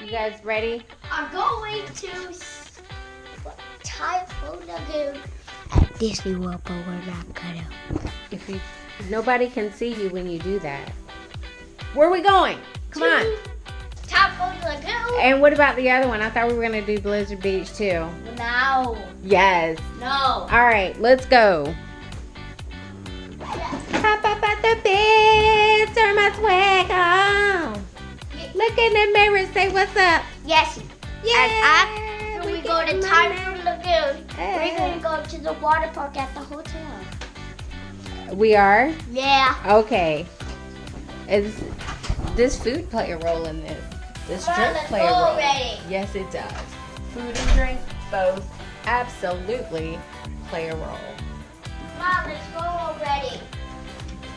You guys ready? I'm going to Typhoon Lagoon at Disney World, but we're not gonna. Nobody can see you when you do that. Where are we going? Come on. Typhoon Lagoon. And what about the other one? I thought we were gonna do Blizzard Beach too. No. Yes. No. All right, let's go. Hop up at the bed, turn my swag on. Look in the mirror and say what's up. Yes. Yeah. And after we go to Typhoon Lagoon, we're gonna go to the water park at the hotel. We are? Yeah. Okay. Is this food play a role in this? Does drink play a role? Already. Yes, it does. Food and drink both absolutely play a role. Mom, let's go already.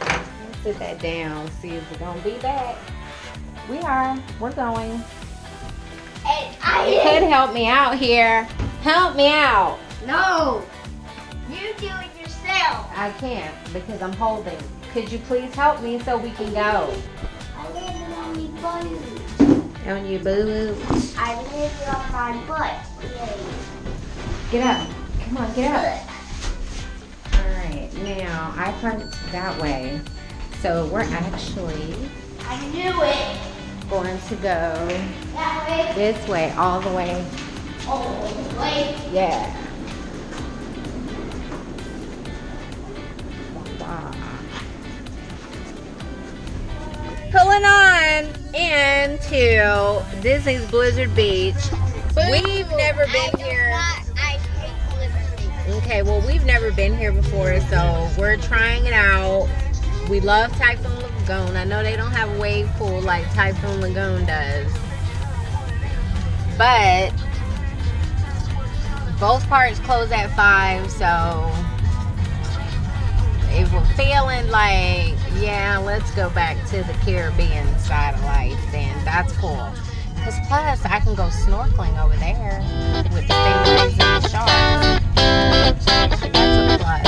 Let's sit that down. See if we're gonna be back. We are. We're going. And You could help me out here. Help me out. No. You do it yourself. I can't because I'm holding. Could you please help me so we can go? I landed on my butt. On your boo-boo. I landed on my butt. Yay. Get up. Come on, get up. Alright, now I parked that way. So we're actually I knew it. going to go That way. this way, all the way. All the way. Yeah. Pulling on into Disney's Blizzard Beach. We've never been here. I hate Blizzard. Okay, well, we've never been here before, so we're trying it out. We love Typhoon Lagoon. I know they don't have a wave pool like Typhoon Lagoon does, but both parks close at 5, so if we're feeling like, yeah, let's go back to the Caribbean side of life, then that's cool. Because plus, I can go snorkeling over there with the stingrays and the sharks. So that's a plus.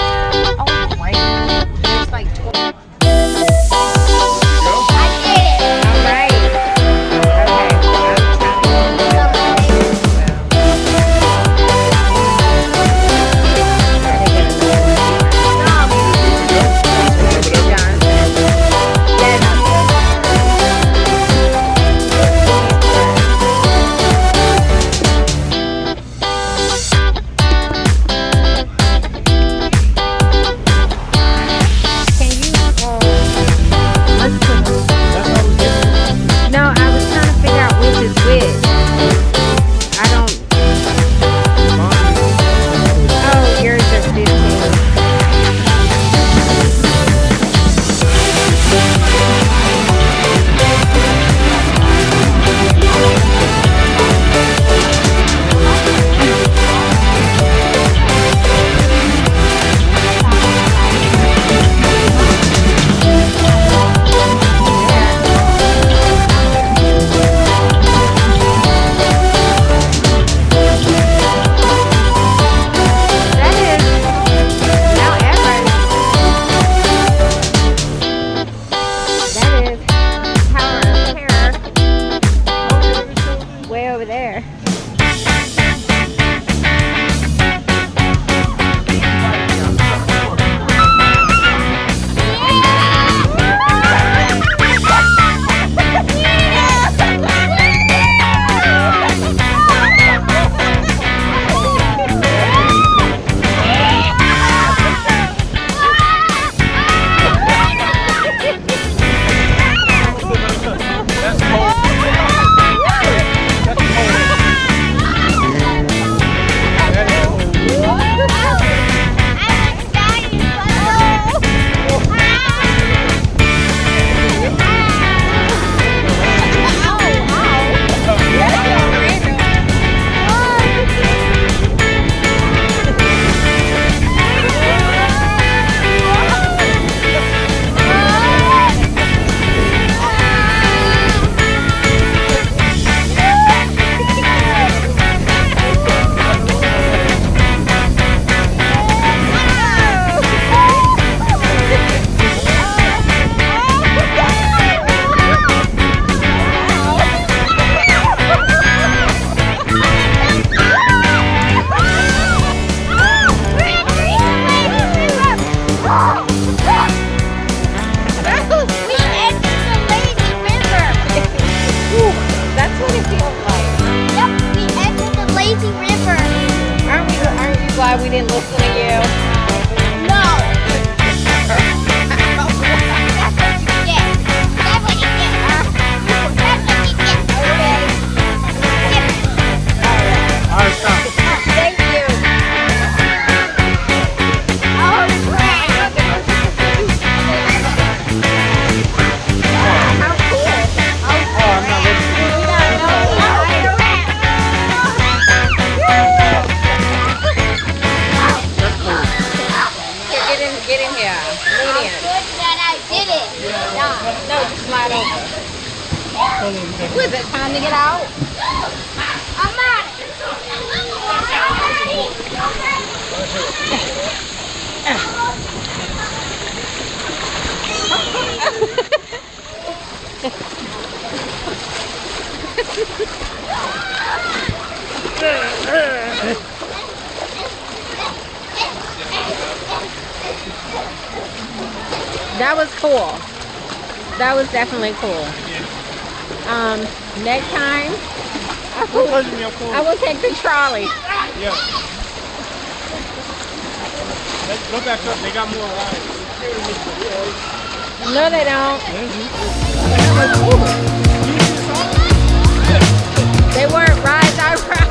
Oh, wait. There's like 12. I did it. All right. Salty river. Aren't you glad we didn't listen to you? No. That's what you get. That's what you get. That's what you get. All right, stop. Thank you. Oh, crap. How cool. Oh, I'm not listening. Get in here. Lean in. Good that I did it. No, just slide over. Was it time to get out? I'm out. That was cool. That was definitely cool. Next time, I will take the trolley. Yeah. Let's go back up. They got more rides. No, they don't. They weren't rides, I ride.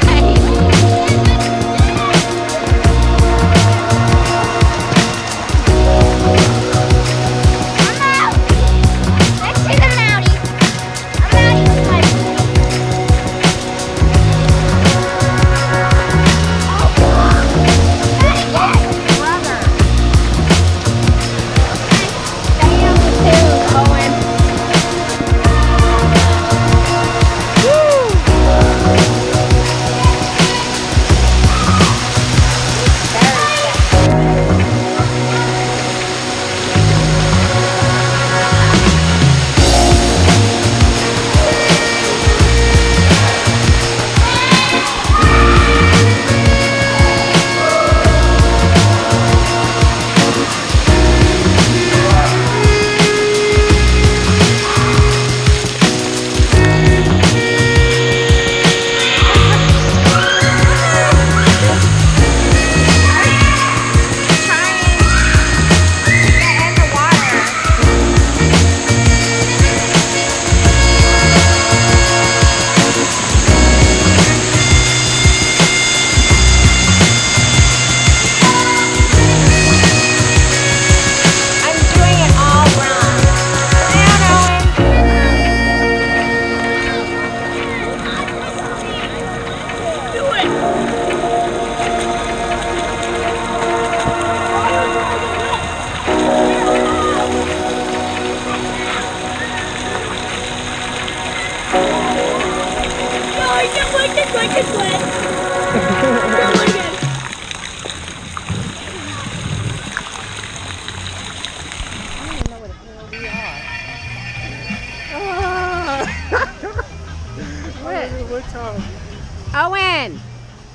Owen!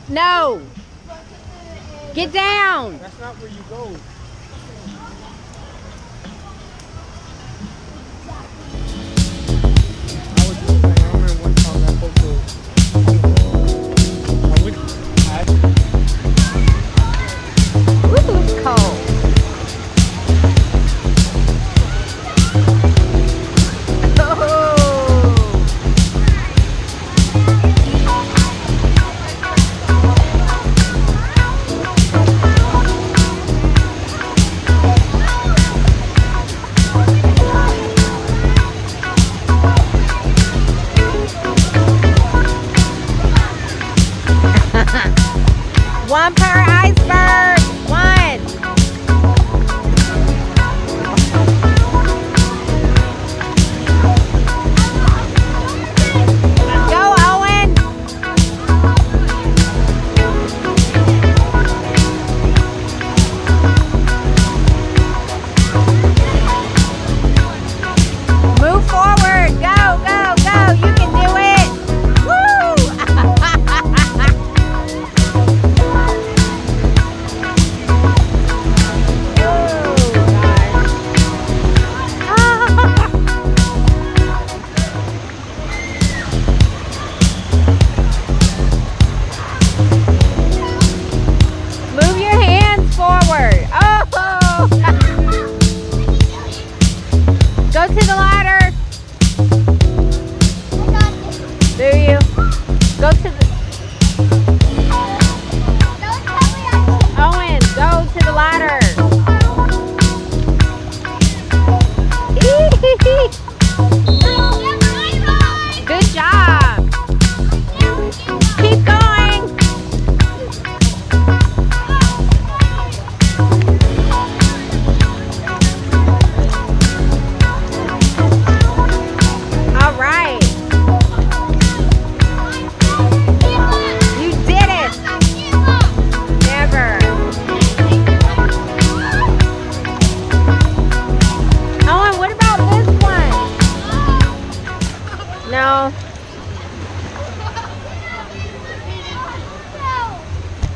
No! Get down! That's not where you go. I would do that. I remember one time that photo. I would. Ooh, it's cold. One per iceberg. One. Go, Owen. Move forward. Go, go, go. You can do it. Woo!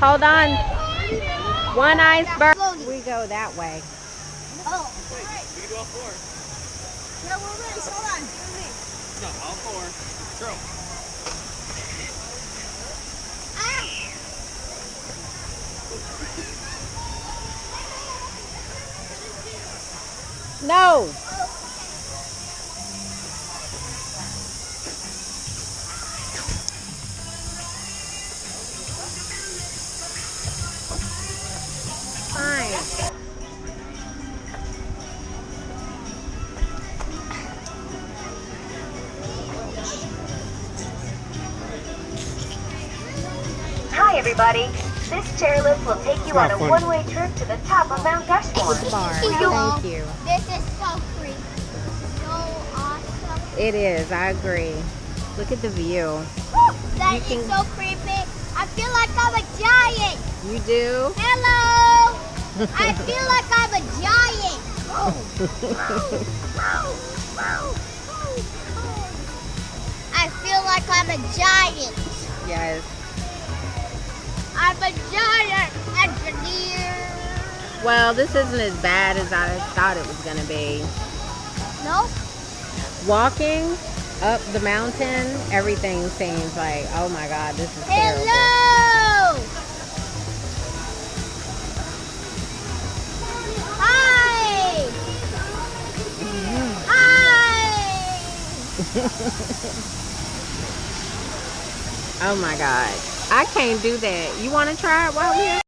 Hold on. One iceberg. We go that way. Oh. Wait, we can do all four. No, we're ready. Hold on. No, all four. True. No. Fine. Hi everybody. This chairlift will take you not on a funny. one-way trip to the top of Mount Rushmore. Bar. Hello. Thank you. This is so free. So awesome. It is. I agree. Look at the view. That You is can- so creepy. I feel like I'm a giant. You do? Hello. I feel like I'm a giant. I feel like I'm a giant. Yes. I'm a giant engineer. Well, this isn't as bad as I thought it was going to be. No? Walking up the mountain, everything seems like, oh my God, this is terrible. Hello. Hi. Hi. Oh my God. I can't do that. You want to try it while we're here?